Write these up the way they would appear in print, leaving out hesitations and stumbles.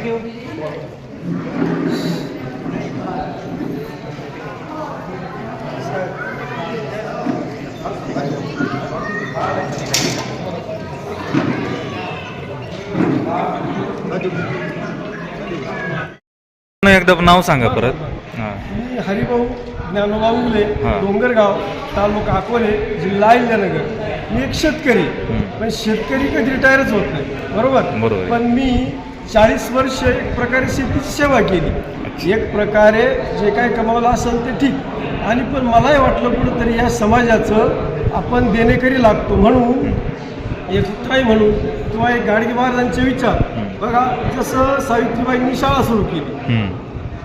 घेऊ. एकदा नाव सांगा परत. हां. मी हरिभाऊ ज्ञानोबा उगले, हां. डोंगरगाव, तालुका अकोले, जिल्हा अहिल्यानगर. मी एक शेतकरी, पण शेतकरी कधी रिटायरच होत नाही, बरोबर. पण मी 40 वर्ष एक प्रकारे शेतीची सेवा केली. एक प्रकारे जे काही कमावलं असेल ते ठीक, आणि पण मलाही वाटलं कुठंतरी या समाजाचं आपण देणेकरी लागतो म्हणून एक उत्तराई म्हणून किंवा एक गाडगे महाराजांचे विचार बघा. जसं सावित्रीबाईंनी शाळा सुरू केली,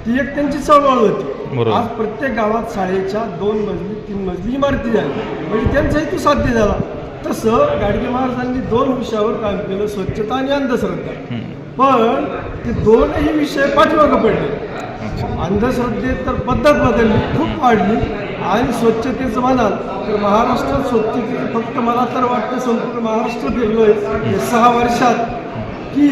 ती एक त्यांची चळवळ होती. आज प्रत्येक गावात शाळेच्या 2 मजली 3 मजली इमारती झाली, म्हणजे त्यांचा हेतू साध्य झाला. तसं गाडगे महाराजांनी 2 विषयावर काम केलं, स्वच्छता आणि अंधश्रद्धा. पण ते 2ही विषय पाठीमागं पडले. अंधश्रद्धेत तर पद्धत बदलली, खूप वाढली, आणि स्वच्छतेचं म्हणाल तर महाराष्ट्रात स्वच्छतेचं फक्त मला तर वाटतं संपूर्ण महाराष्ट्र फिरलो आहे 6 वर्षात, की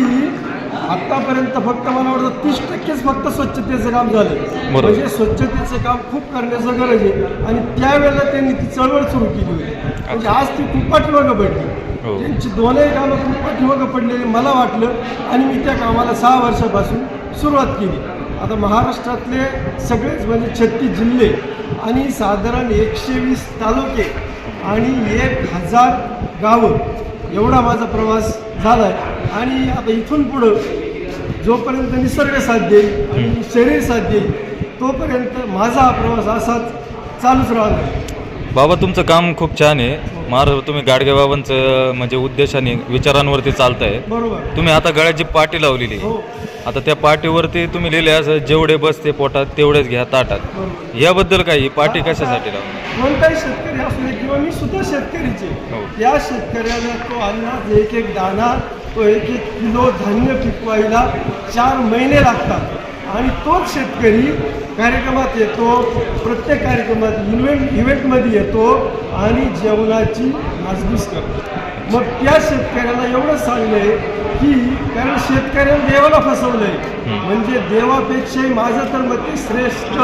आत्तापर्यंत फक्त मला वाटतं 30% फक्त स्वच्छतेचं काम झालं. म्हणजे स्वच्छतेचं काम खूप करण्याचं गरज आहे, आणि त्यावेळेला त्यांनी ती चळवळ सुरू केली होती. म्हणजे आज ती खूप पाठीमागं पडली. त्यांची 2ही कामं खूप पाठीमागं पडलेली मला वाटलं, आणि मी त्या कामाला 6 वर्षापासून सुरुवात केली. आता महाराष्ट्रातले सगळेच म्हणजे 36 जिल्हे आणि साधारण 120 तालुके आणि 1000 गावं एवढा माझा प्रवास झाला आहे. आणि आता इथून पुढं जोपर्यंत निसर्ग साथ देईल आणि शरीर साथ देईल तोपर्यंत माझा हा प्रवास असाच चालूच राहणार. बाबा, तुमचं काम खूप छान आहे. तुम्ही गाडगे बाबांचं म्हणजे उद्देशाने विचारांवरती चालताय. बरोबर. तुम्ही आता गळ्याची पाटी लावलेली आहे. हो. आता त्या पाटीवरती तुम्ही लिहिले असं जेवढे बसते पोटात तेवढेच घ्या ताटात. याबद्दल काही पाटी कशासाठी लावली? कोणताही शेतकरी असू दे किंवा मी सुद्धा शेतकरीचे, या शेतकऱ्याला तो अन्नात 1-1 दाणा, तो 1-1 किलो धान्य पिकवायला 4 महिने लागतात. आणि तोच शेतकरी कार्यक्रमात येतो, प्रत्येक कार्यक्रमात इव्हेंटमध्ये येतो आणि जेवणाची नासधूस करतो. मग त्या शेतकऱ्याला एवढं सांगलं आहे की, कारण शेतकऱ्याने देवाला फसवलं आहे, म्हणजे देवापेक्षाही माझं तर मते श्रेष्ठ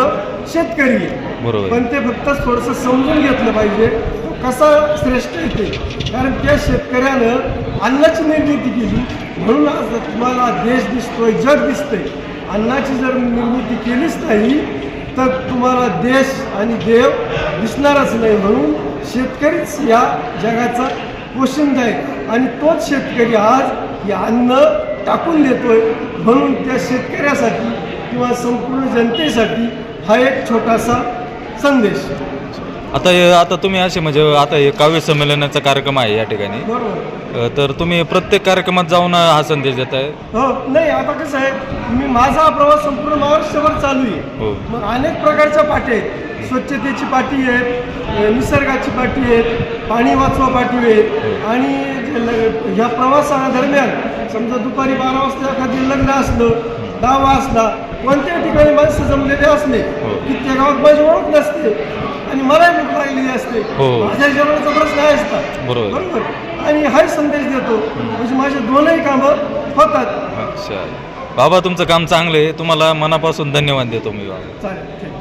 शेतकरी आहे. पण ते फक्त थोडंसं समजून घेतलं पाहिजे तो कसा श्रेष्ठ येते. कारण त्या शेतकऱ्यानं अन्नाची निर्मिती केली म्हणून आज तुम्हाला देश दिसतोय, जग दिसतंय. अन्नाची जर निर्मिती केलीच नाही तर तुम्हाला देश आणि देव दिसणारच नाही. म्हणून शेतकरीच या जगाचा पोषण आहे, आणि तोच शेतकरी आज हे अन्न टाकून देतोय. म्हणून त्या शेतकऱ्यासाठी किंवा संपूर्ण जनतेसाठी हा एक छोटासा संदेश. आता तुम्ही असे म्हणजे आता हे काव्य संमेलनाचा कार्यक्रम आहे या ठिकाणी, बरोबर. तर तुम्ही प्रत्येक कार्यक्रमात जाऊन हा संदेश देत आहे? हो. नाही, आता कसं आहे, माझा प्रवास संपूर्ण महाराष्ट्रभर चालू आहे. मग अनेक प्रकारच्या पाठी आहेत. स्वच्छतेची पाठी आहेत, निसर्गाची पाठी आहेत, पाणी वाचवा पाठी आहेत. आणि ह्या प्रवासादरम्यान समजा दुपारी 12 वाजता एखादी लग्न असलं, दावा असला, कोणत्याही ठिकाणी माणसं जमलेले असले की त्या गावात माझी ओळख नसते आणि मलाही भूक लागलेली असते, माझ्या जेवणाचा प्रश्न आहे असतात. बरोबर. आणि हाही संदेश देतो, म्हणजे माझे 2ही कामं होतात. अच्छा बाबा, तुमचं काम चांगलं आहे. तुम्हाला मनापासून धन्यवाद देतो मी बाबा. चालेल, ठीक.